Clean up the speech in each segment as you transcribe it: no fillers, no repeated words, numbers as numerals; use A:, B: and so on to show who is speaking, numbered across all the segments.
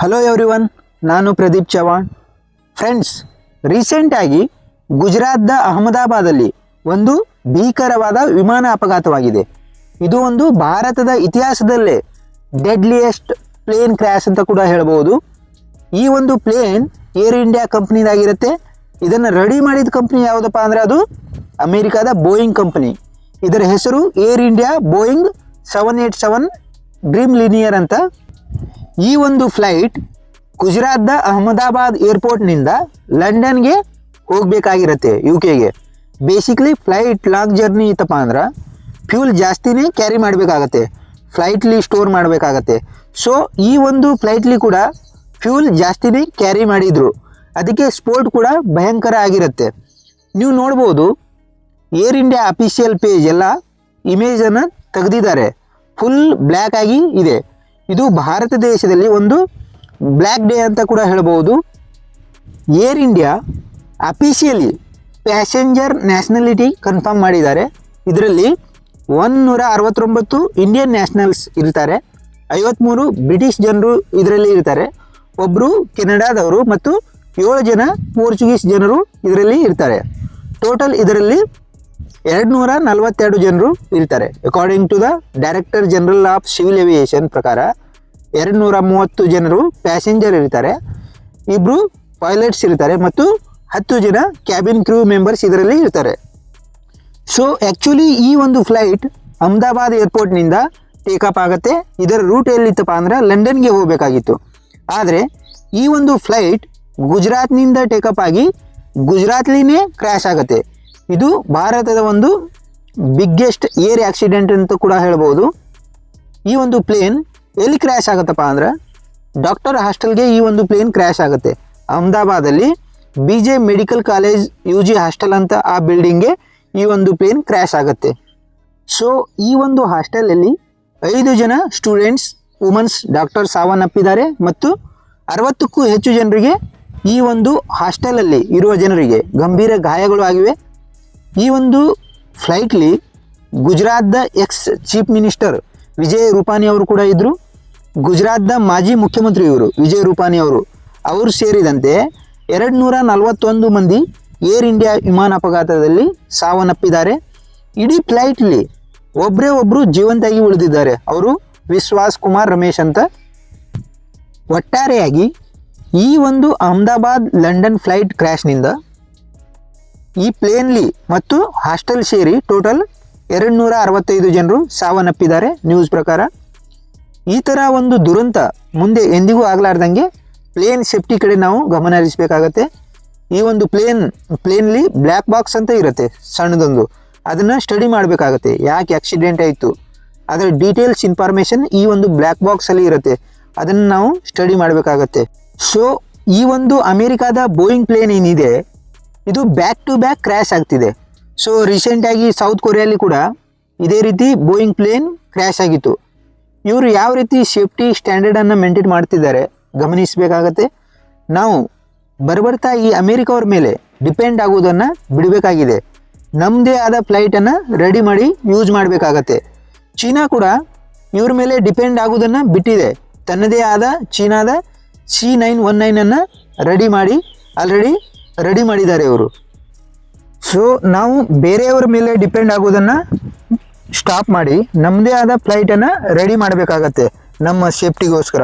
A: Hello everyone, ನಾನು Pradeep Chavan. Friends, ರೀಸೆಂಟಾಗಿ ಗುಜರಾತ್ದ ಅಹಮದಾಬಾದಲ್ಲಿ ಒಂದು ಭೀಕರವಾದ ವಿಮಾನ ಅಪಘಾತವಾಗಿದೆ. ಇದು ಒಂದು ಭಾರತದ ಇತಿಹಾಸದಲ್ಲೇ ಡೆಡ್ಲಿಯೆಸ್ಟ್ ಪ್ಲೇನ್ ಕ್ರ್ಯಾಶ್ ಅಂತ ಕೂಡ ಹೇಳ್ಬೋದು. ಈ ಒಂದು ಪ್ಲೇನ್ ಏರ್ ಇಂಡಿಯಾ ಕಂಪ್ನಿದಾಗಿರುತ್ತೆ. ಇದನ್ನು ರೆಡಿ ಮಾಡಿದ ಕಂಪ್ನಿ ಯಾವುದಪ್ಪ ಅಂದರೆ ಅದು ಅಮೇರಿಕಾದ ಬೋಯಿಂಗ್ ಕಂಪನಿ. ಇದರ ಹೆಸರು air India Boeing 787 dream linear ಅಂತ. ಈ ಒಂದು ಫ್ಲೈಟ್ ಗುಜರಾತ್ದ ಅಹಮದಾಬಾದ್ ಏರ್ಪೋರ್ಟ್ನಿಂದ ಲಂಡನ್ಗೆ ಹೋಗಬೇಕಾಗಿರುತ್ತೆ, UK ಗೆ. ಬೇಸಿಕ್ಲಿ ಫ್ಲೈಟ್ ಲಾಂಗ್ ಜರ್ನಿ ಇತ್ತಪ್ಪ ಅಂದ್ರೆ ಫ್ಯೂಲ್ ಜಾಸ್ತಿನೇ ಕ್ಯಾರಿ ಮಾಡಬೇಕಾಗತ್ತೆ, ಫ್ಲೈಟ್ಲಿ ಸ್ಟೋರ್ ಮಾಡಬೇಕಾಗತ್ತೆ. ಸೊ ಈ ಒಂದು ಫ್ಲೈಟ್ಲಿ ಕೂಡ ಫ್ಯೂಲ್ ಜಾಸ್ತಿನೇ ಕ್ಯಾರಿ ಮಾಡಿದರು, ಅದಕ್ಕೆ ಸ್ಪೋರ್ಟ್ ಕೂಡ ಭಯಂಕರ ಆಗಿರುತ್ತೆ. ನೀವು ನೋಡ್ಬೋದು, ಏರ್ ಇಂಡಿಯಾ ಅಫಿಷಿಯಲ್ ಪೇಜ್ ಎಲ್ಲ ಇಮೇಜನ್ನು ತೆಗೆದಿದ್ದಾರೆ, ಫುಲ್ ಬ್ಲ್ಯಾಕ್ ಆಗಿ ಇದೆ. ಇದು ಭಾರತ ದೇಶದಲ್ಲಿ ಒಂದು ಬ್ಲ್ಯಾಕ್ ಡೇ ಅಂತ ಕೂಡ ಹೇಳ್ಬೋದು. Air India officially passenger nationality confirm ಮಾಡಿದ್ದಾರೆ. ಇದರಲ್ಲಿ 169 ಇಂಡಿಯನ್ ನ್ಯಾಷನಲ್ಸ್ ಇರ್ತಾರೆ, 53 ಬ್ರಿಟಿಷ್ ಜನರು ಇದರಲ್ಲಿ ಇರ್ತಾರೆ, ಒಬ್ಬರು ಕೆನಡಾದವರು ಮತ್ತು 7 ಜನ ಪೋರ್ಚುಗೀಸ್ ಜನರು ಇದರಲ್ಲಿ ಇರ್ತಾರೆ. ಟೋಟಲ್ ಇದರಲ್ಲಿ 242 ಜನರು ಇರ್ತಾರೆ. According to the director general of civil aviation ಪ್ರಕಾರ 230 ಜನರು ಪ್ಯಾಸೆಂಜರ್ ಇರ್ತಾರೆ, 2 ಪೈಲಟ್ಸ್ ಇರ್ತಾರೆ ಮತ್ತು 10 ಜನ ಕ್ಯಾಬಿನ್ ಕ್ರೂ ಮೆಂಬರ್ಸ್ ಇದರಲ್ಲಿ ಇರ್ತಾರೆ. ಸೊ ಆ್ಯಕ್ಚುಲಿ ಈ ಒಂದು ಫ್ಲೈಟ್ ಅಹಮದಾಬಾದ್ ಏರ್ಪೋರ್ಟ್ನಿಂದ ಟೇಕಪ್ ಆಗುತ್ತೆ. ಇದರ ರೂಟ್ ಎಲ್ಲಿತ್ತಪ್ಪ ಅಂದ್ರೆ ಲಂಡನ್ಗೆ ಹೋಗಬೇಕಾಗಿತ್ತು. ಆದರೆ ಈ ಒಂದು ಫ್ಲೈಟ್ ಗುಜರಾತ್ನಿಂದ ಟೇಕಪ್ ಆಗಿ ಗುಜರಾತ್ಲಿನೇ ಕ್ರ್ಯಾಶ್ ಆಗುತ್ತೆ. ಇದು ಭಾರತದ ಒಂದು ಬಿಗ್ಗೆಸ್ಟ್ ಏರ್ ಆಕ್ಸಿಡೆಂಟ್ ಅಂತ ಕೂಡ ಹೇಳ್ಬೋದು. ಈ ಒಂದು ಪ್ಲೇನ್ ಎಲ್ಲಿ ಕ್ರ್ಯಾಶ್ ಆಗುತ್ತಪ್ಪ ಅಂದ್ರೆ ಡಾಕ್ಟರ್ ಹಾಸ್ಟೆಲ್ಗೆ ಈ ಒಂದು ಪ್ಲೇನ್ ಕ್ರ್ಯಾಶ್ ಆಗುತ್ತೆ. ಅಹಮದಾಬಾದಲ್ಲಿ BJ medical college UG hostel ಅಂತ ಆ ಬಿಲ್ಡಿಂಗ್ಗೆ ಈ ಒಂದು ಪ್ಲೇನ್ ಕ್ರ್ಯಾಶ್ ಆಗುತ್ತೆ. ಸೊ ಈ ಒಂದು ಹಾಸ್ಟೆಲಲ್ಲಿ 5 ಜನ ಸ್ಟೂಡೆಂಟ್ಸ್, ವುಮನ್ಸ್ ಡಾಕ್ಟರ್ ಸಾವನ್ನಪ್ಪಿದ್ದಾರೆ ಮತ್ತು 60ಕ್ಕೂ ಹೆಚ್ಚು ಜನರಿಗೆ ಈ ಒಂದು ಹಾಸ್ಟೆಲಲ್ಲಿ ಇರುವ ಜನರಿಗೆ ಗಂಭೀರ ಗಾಯಗಳು ಆಗಿವೆ. ಈ ಒಂದು ಫ್ಲೈಟ್ಲಿ ಗುಜರಾತ್ದ ex chief minister Vijay Rupani ಅವರು ಕೂಡ ಇದ್ದರು. ಗುಜರಾತ್ದ ಮಾಜಿ ಮುಖ್ಯಮಂತ್ರಿ ಇವರು ವಿಜಯ್ ರೂಪಾನಿ ಅವರು ಸೇರಿದಂತೆ 241 ಮಂದಿ ಏರ್ ಇಂಡಿಯಾ ವಿಮಾನ ಅಪಘಾತದಲ್ಲಿ ಸಾವನ್ನಪ್ಪಿದ್ದಾರೆ. ಇಡೀ ಫ್ಲೈಟ್ಲಿ ಒಬ್ಬರು ಜೀವಂತಾಗಿ ಉಳಿದಿದ್ದಾರೆ, ಅವರು ವಿಶ್ವಾಸ್ ಕುಮಾರ್ ರಮೇಶ್ ಅಂತ. ಒಟ್ಟಾರೆಯಾಗಿ ಈ ಒಂದು ಅಹಮದಾಬಾದ್ ಲಂಡನ್ ಫ್ಲೈಟ್ ಕ್ರ್ಯಾಶ್ನಿಂದ ಈ ಪ್ಲೇನ್ಲಿ ಮತ್ತು ಹಾಸ್ಟೆಲ್ ಸೇರಿ ಟೋಟಲ್ 265 ಜನರು ಸಾವನ್ನಪ್ಪಿದ್ದಾರೆ ನ್ಯೂಸ್ ಪ್ರಕಾರ. ಈ ಥರ ಒಂದು ದುರಂತ ಮುಂದೆ ಎಂದಿಗೂ ಆಗಲಾರ್ದಂಗೆ ಪ್ಲೇನ್ ಸೇಫ್ಟಿ ಕಡೆ ನಾವು ಗಮನ ಹರಿಸಬೇಕಾಗತ್ತೆ. ಈ ಒಂದು ಪ್ಲೇನ್ಲಿ ಬ್ಲ್ಯಾಕ್ ಬಾಕ್ಸ್ ಅಂತ ಇರುತ್ತೆ ಸಣ್ಣದೊಂದು, ಅದನ್ನು ಸ್ಟಡಿ ಮಾಡಬೇಕಾಗತ್ತೆ. ಯಾಕೆ ಆಕ್ಸಿಡೆಂಟ್ ಆಯಿತು ಅದರ ಡೀಟೇಲ್ಸ್ ಇನ್ಫಾರ್ಮೇಷನ್ ಈ ಒಂದು ಬ್ಲ್ಯಾಕ್ ಬಾಕ್ಸಲ್ಲಿ ಇರುತ್ತೆ, ಅದನ್ನು ನಾವು ಸ್ಟಡಿ ಮಾಡಬೇಕಾಗತ್ತೆ. ಸೊ ಈ ಒಂದು ಅಮೇರಿಕಾದ ಬೋಯಿಂಗ್ ಪ್ಲೇನ್ ಏನಿದೆ ಇದು ಬ್ಯಾಕ್ ಟು ಬ್ಯಾಕ್ ಕ್ರ್ಯಾಶ್ ಆಗ್ತಿದೆ. ಸೊ ರೀಸೆಂಟಾಗಿ ಸೌತ್ ಕೊರಿಯಲ್ಲಿ ಕೂಡ ಇದೇ ರೀತಿ ಬೋಯಿಂಗ್ ಪ್ಲೇನ್ ಕ್ರ್ಯಾಶ್ ಆಗಿತ್ತು. ಇವರು ಯಾವ ರೀತಿ ಸೇಫ್ಟಿ ಸ್ಟ್ಯಾಂಡರ್ಡನ್ನು ಮೇಂಟೈನ್ ಮಾಡ್ತಿದ್ದಾರೆ ಗಮನಿಸಬೇಕಾಗತ್ತೆ. ನಾವು ಬರ್ತಾ ಈ ಅಮೇರಿಕವ್ರ ಮೇಲೆ ಡಿಪೆಂಡ್ ಆಗೋದನ್ನು ಬಿಡಬೇಕಾಗಿದೆ. ನಮ್ಮದೇ ಆದ ಫ್ಲೈಟನ್ನು ರೆಡಿ ಮಾಡಿ ಯೂಸ್ ಮಾಡಬೇಕಾಗತ್ತೆ. ಚೀನಾ ಕೂಡ ಇವ್ರ ಮೇಲೆ ಡಿಪೆಂಡ್ ಆಗೋದನ್ನು ಬಿಟ್ಟಿದೆ. ತನ್ನದೇ ಆದ ಚೀನಾದ C919 ಆಲ್ರೆಡಿ ರೆಡಿ ಮಾಡಿದ್ದಾರೆ ಇವರು. ಸೊ ನಾವು ಬೇರೆಯವರ ಮೇಲೆ ಡಿಪೆಂಡ್ ಆಗೋದನ್ನು ಸ್ಟಾಪ್ ಮಾಡಿ ನಮ್ಮದೇ ಆದ ಫ್ಲೈಟನ್ನು ರೆಡಿ ಮಾಡಬೇಕಾಗತ್ತೆ ನಮ್ಮ ಸೇಫ್ಟಿಗೋಸ್ಕರ.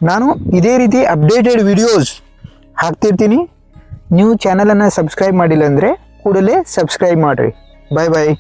A: ನಾನು ಇದೇ ರೀತಿ ಅಪ್ಡೇಟೆಡ್ ವಿಡಿಯೋಸ್ ಹಾಕ್ತಿರ್ತೀನಿ. ನೀವು ಚಾನಲನ್ನು ಸಬ್ಸ್ಕ್ರೈಬ್ ಮಾಡಿಲ್ಲ ಅಂದರೆ ಕೂಡಲೇ ಸಬ್ಸ್ಕ್ರೈಬ್ ಮಾಡಿರಿ. ಬಾಯ್ ಬಾಯ್.